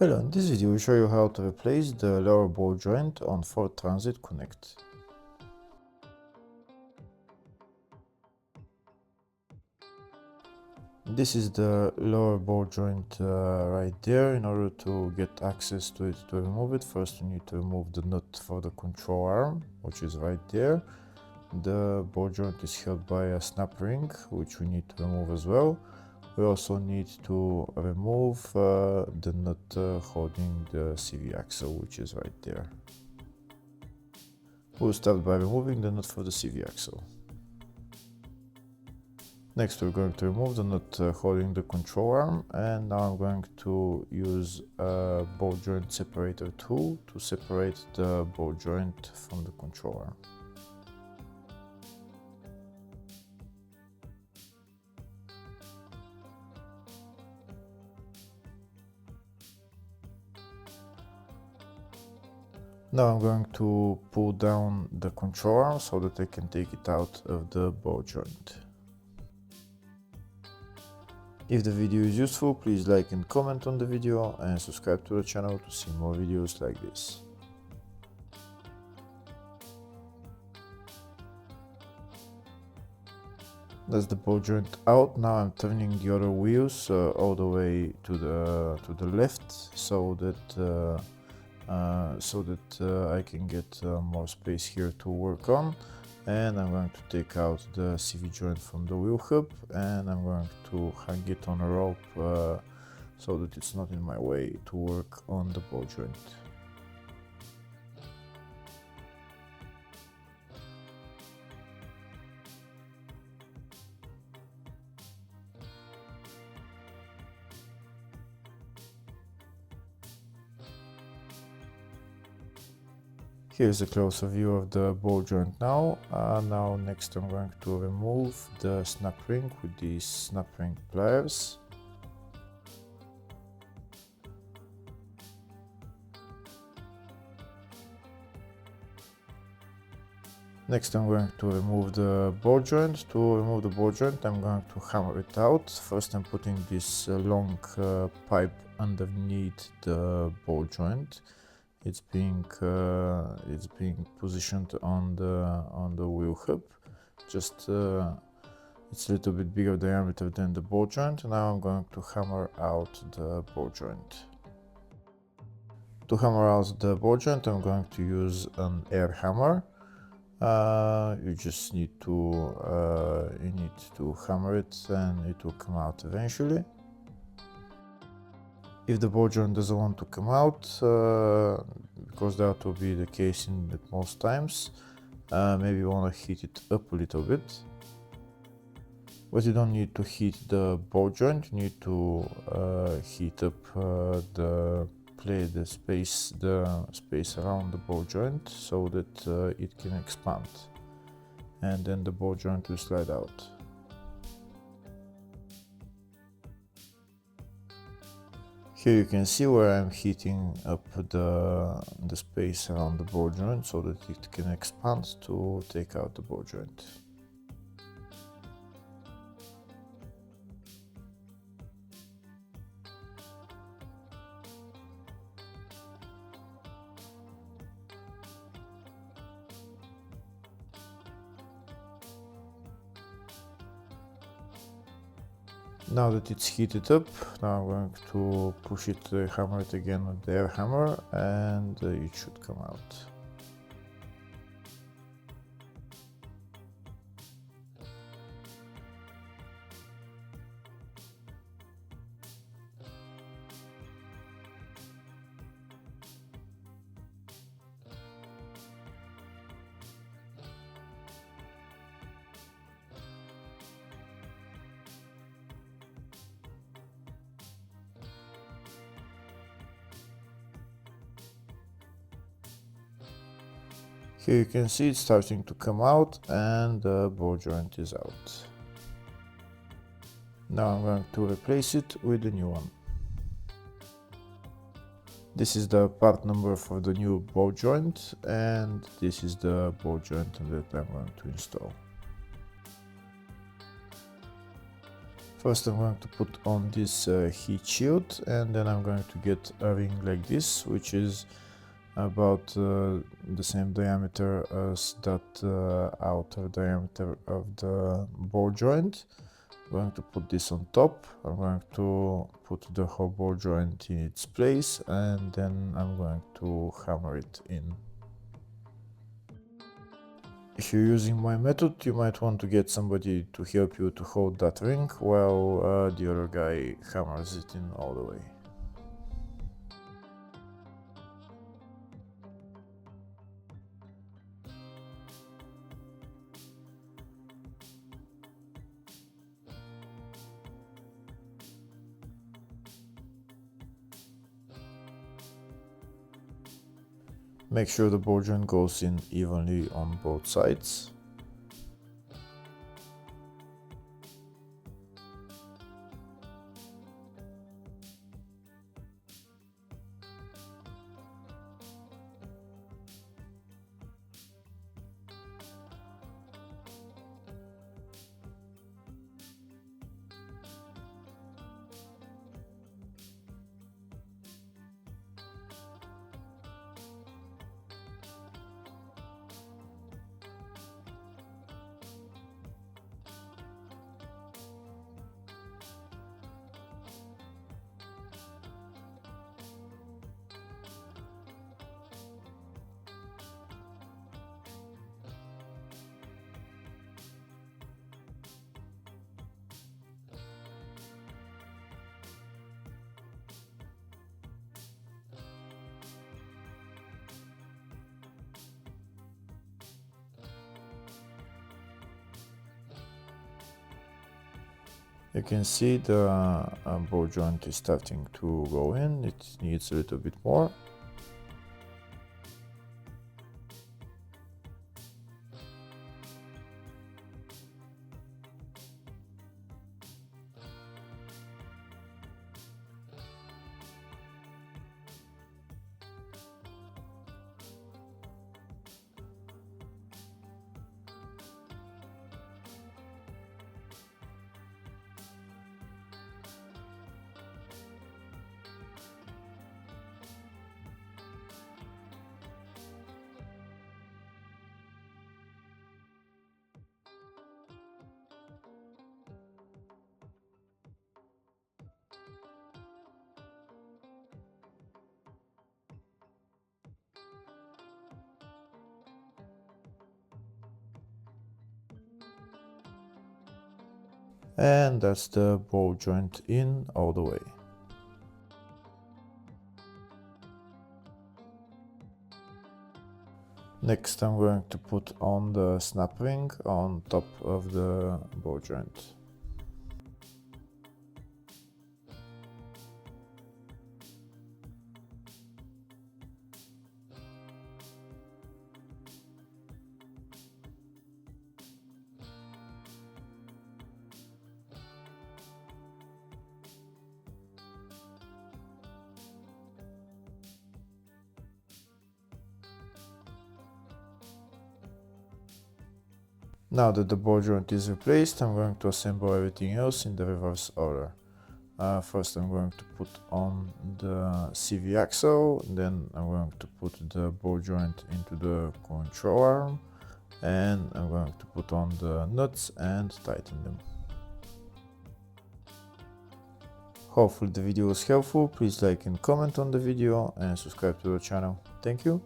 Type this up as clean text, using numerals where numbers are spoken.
Hello, in this video we show you how to replace the lower ball joint on Ford Transit Connect. This is the lower ball joint right there. In order to get access to it, to remove it, first you need to remove the nut for the control arm, which is right there. The ball joint is held by a snap ring, which we need to remove as well. We also need to remove the nut holding the CV axle, which is right there. We'll start by removing the nut for the CV axle. Next we're going to remove the nut holding the control arm, and now I'm going to use a ball joint separator tool to separate the ball joint from the control arm. Now I'm going to pull down the control arm so that I can take it out of the ball joint. If the video is useful, please like and comment on the video and subscribe to the channel to see more videos like this. That's the ball joint out. Now I'm turning the other wheels all the way to the left so that I can get more space here to work on. And I'm going to take out the CV joint from the wheel hub, and I'm going to hang it on a rope so that it's not in my way to work on the ball joint. Here's a closer view of the ball joint now. Now next I'm going to remove the snap ring with these snap ring pliers. Next I'm going to remove the ball joint. To remove the ball joint I'm going to hammer it out. First I'm putting this long pipe underneath the ball joint. It's being positioned on the wheel hub. Just it's a little bit bigger diameter than the ball joint. Now I'm going to hammer out the ball joint. To hammer out the ball joint, I'm going to use an air hammer. You just need to hammer it, and it will come out eventually. If the ball joint doesn't want to come out, because that will be the case in most times, maybe you want to heat it up a little bit. But you don't need to heat the ball joint, you need to heat up the space around the ball joint so that it can expand, and then the ball joint will slide out. Here you can see where I'm heating up the space around the ball joint so that it can expand to take out the ball joint. Now that it's heated up, now I'm going to push it, hammer it again with the air hammer, and it should come out. Here you can see it's starting to come out, and the ball joint is out. Now I'm going to replace it with a new one. This is the part number for the new ball joint, and this is the ball joint that I'm going to install. First I'm going to put on this heat shield, and then I'm going to get a ring like this, which is about the same diameter as that outer diameter of the ball joint. I'm going to put this on top. I'm going to put the whole ball joint in its place, and then I'm going to hammer it in. If you're using my method, you might want to get somebody to help you to hold that ring while the other guy hammers it in all the way. Make sure the ball joint goes in evenly on both sides. You can see the ball joint is starting to go in. It needs a little bit more. And that's the ball joint in all the way. Next I'm going to put on the snap ring on top of the ball joint. Now that the ball joint is replaced, I'm going to assemble everything else in the reverse order. First I'm going to put on the CV axle, then I'm going to put the ball joint into the control arm, and I'm going to put on the nuts and tighten them. Hopefully the video was helpful. Please like and comment on the video and subscribe to the channel. Thank you.